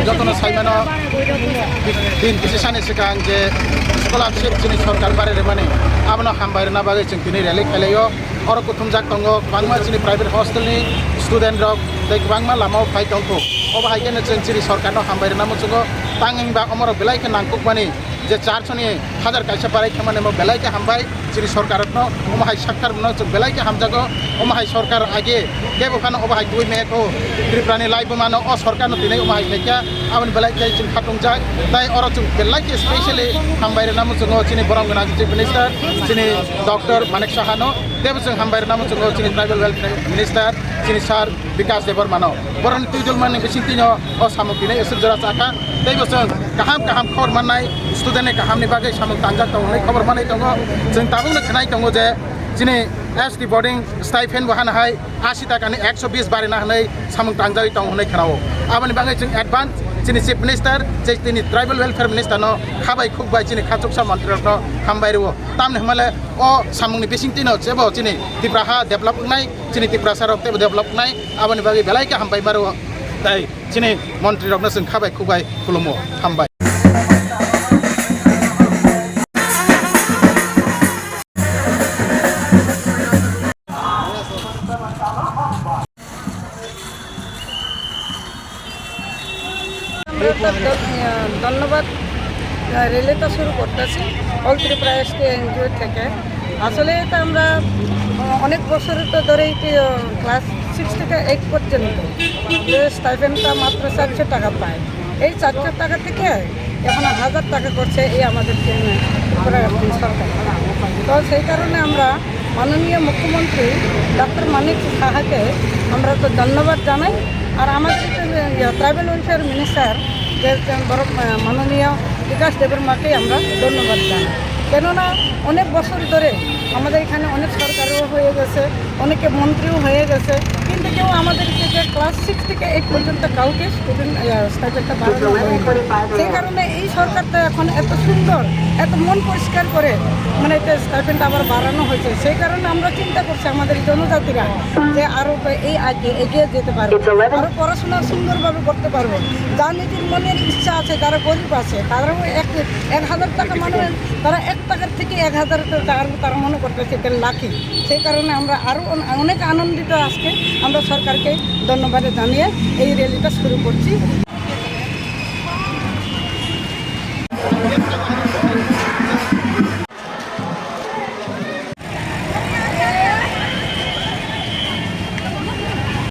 যতন সাইমানো দিন কিছু সানি সিগাं যে স্কলারशिप जोंनि सरकार बारायदों माने आबनो हामबायना बागै जों दिनै रेलि खालायो अर कुथुमजाक दङ बांमा जोंनि प्राइवेट हस्टेलनि स्टुडेन्ट रक दै बांमा लामाव फाइ दंखौ अबाहायनो जों जोंनि सरकारनो हामबायना मुजुगो तांगिंबा अमर बेलायखौ नांकुक माने जे 400 नि हाजार कायसा बाराय खामानि माव बेलायखौ हामबाय जोंनि सरकारनो अमाहाय सरकार न जों बेलायखौ हामजागो अमाहाय सरकार आगे केबोखानो अबाहाय दुइ मेखौ त्रिपुरानि लाइबो मानो अ सरकारनो दिनै अमाहाय खायखा आबन बेलायखौ जों खाथुंजाय दाय अर जों बेलायखौ स्पेशली हामबायना मुजुगो जोंनि बरंगना चिफ मिनिस्टार जोंनि डॉक्टर मानिक साहानो देव जों हामबायना मुजुगो जोंनि ट्राइबल वेलफेयर मिनिस्टार जोंनि सार विकास देबरमानो बरन तुइदुल माने बिसिंतिनो अ सामुक दिनै एसे जरा चाका दैबो जों गाहाम गाहाम खबर माननाय स्टुडेन्टनि गाहामनि बागै सामुक तांजाक दंनाय खबर माननाय दङ जों दाबुंनो खोनाय दङ जे दिनै एसटी बोर्डिं स्टाइपेन्ड बहानाहाय 80 टाकानि 120 बारायना होनाय सामुक तांजाय दं होनाय खोनावो आबनि बागै जों एडभान्स जोंनि चिफ मिनिस्टार जे जोंनि ट्राइबल वेलफेयर मिनिस्टारनो खाबाय खुबाय जोंनि खाचुकसा मन्त्रिनो हामबायरो तामने हमाले अ सामुंनि बिसिंतिनो जेबो जोंनि त्रिपुरा डेभलप नाय जोंनि त्रिपुरा सारक डेभलप नाय आबनि बागै बेलायखौ हामबाय मारो दाय जोंनि मन्त्रिनो जों खाबाय खुबाय खुलुमो हामबाय ধন্যবাদ রেলিটা শুরু করতেছি অল ত্রিপুরা এসটি এনজিও থেকে আসলে এটা আমরা অনেক বছর তো ধরেই ক্লাস 6 থেকে 8 পর্যন্ত যে স্টাইপেন্ডটা মাত্র 400 টাকা পায় এই 400 টাকা থেকে এখন 1000 টাকা করছে এই আমাদের ত্রিপুরা সরকার তো সেই কারণে আমরা মাননীয় মুখ্যমন্ত্রী ডক্টর মানিক সাহাকে আমরা তো ধন্যবাদ জানাই আর আমাদের ট্রাইবেল ওয়েলফেয়ার মিনিস্টার যে বড় মাননীয় বিকাশ দেববর্মাকে আমরা ধন্যবাদ জানাই কেননা অনেক বছর ধরে আমাদের এখানে অনেক সরকারও হয়ে গেছে অনেকে মন্ত্রীও হয়ে গেছে কিন্তু কেউ আমাদেরকে যে ক্লাস 6 থেকে 8 পর্যন্ত কাউকে স্টুডেন্ট স্টাইপেন্ডটা বাড়ানো হয়নি সেই কারণে এই সরকারটা এখন এত সুন্দর এত মন পরিষ্কার করে মানে এটা স্টাইপেন্ডটা আবার বাড়ানো হয়েছে সেই কারণে আমরা চিন্তা করছি আমাদের জনজাতিরা যে আরও এই আগে এগিয়ে যেতে পারবে আরও পড়াশোনা সুন্দরভাবে করতে পারবো যার নিজের মনের ইচ্ছা আছে যারা গরিব আছে তারাও 1000 টাকা মানে তারা 1 টাকার থেকে 1000 টাকার তারা মনে করতেছে এটা লাকি সেই কারণে আমরা আরও অনেক আনন্দিত আজকে আমরা সরকারকে ধন্যবাদ জানিয়ে এই র্যালিটা শুরু করছি।